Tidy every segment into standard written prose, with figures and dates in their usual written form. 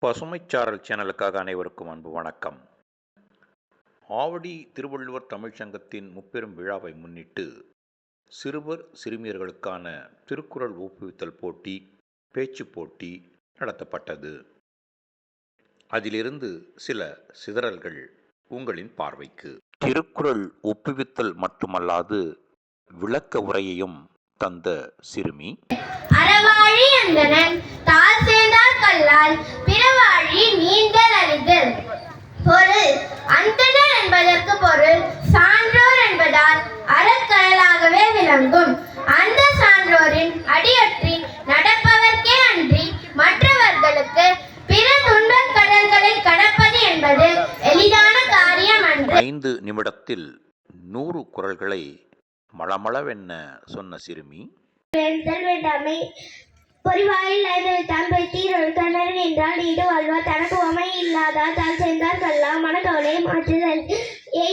பசுமைச்சாரல் சேனலுக்காக அனைவருக்கும் அன்பு வணக்கம். ஆவடி திருவள்ளுவர் தமிழ்ச் சங்கத்தின் முப்பெரும் விழாவை முன்னிட்டு சிறுவர் சிறுமியர்களுக்கான திருக்குறள் ஒப்புவித்தல் போட்டி, பேச்சுப் போட்டி நடத்தப்பட்டது. அதிலிருந்து சில சிதறல்கள் உங்களின் பார்வைக்கு. திருக்குறள் ஒப்புவித்தல் மட்டுமல்லாது விளக்க உரையையும் தந்த சிறுமி, அறவாழி அந்தணன் தாழ் சேர்ந்தார் கல்லால் பிறவாழி நீந்தல் அறிதல். பொருள்: அந்தணர் என்பதற்கு பொருள் சான்றோர் என்பதால் அறக்கடலாகவே விளங்கும். அந்த சான்றோரின் அடியொற்றி நடப்பவர்க்கே அன்றி மற்றவர்களுக்கு பிற துன்பக் கடல்களை கடப்பது என்பது எளிதான காரியம் அன்று. 5 நிமிடத்தில் 100 குறள்களை மளமளவென்ன சொன்ன சிறுமி, வேண்டாமை பொறிவாயில் ஐந்தெழுத்தான் பொய்த்தீரொரு கண்ணன் என்றால் நீடு வாழ்வார் தனக்கு உமை இல்லாதார் தாழ் சேர்ந்தார் கல்லால் மனக்கவலை மாற்றுதல்.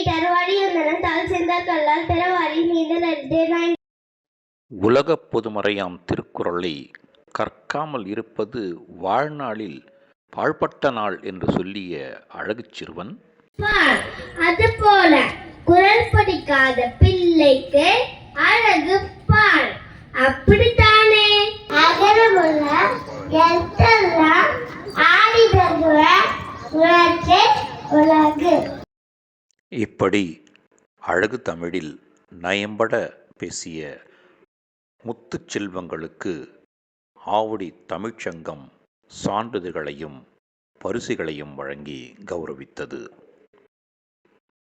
தருவாடி அந்தணன் தாழ் சேர்ந்தார் கல்லால் பிறவாடி நீந்தல் அறிதல். உலகப் பொதுமறையாம் திருக்குறளை கற்காமல் இருப்பது வாழ்நாளில் பாழ்பட்ட நாள் என்று சொல்லிய அழகுச் சிறுவன், அதுபோல குறள் படிக்காத பிள்ளைக்கு அழகு பால். அப்படித்தானே? அகரமுள்ள எழுத்தெல்லாம் ஆடி தருவ உலகே உலகு. இப்படி அழகு தமிழில் நயம்பட பேசிய முத்துச் செல்வங்களுக்கு ஆவடி தமிழ்ச்சங்கம் சான்றிதழ்களையும் பரிசுகளையும் வழங்கி கௌரவித்தது.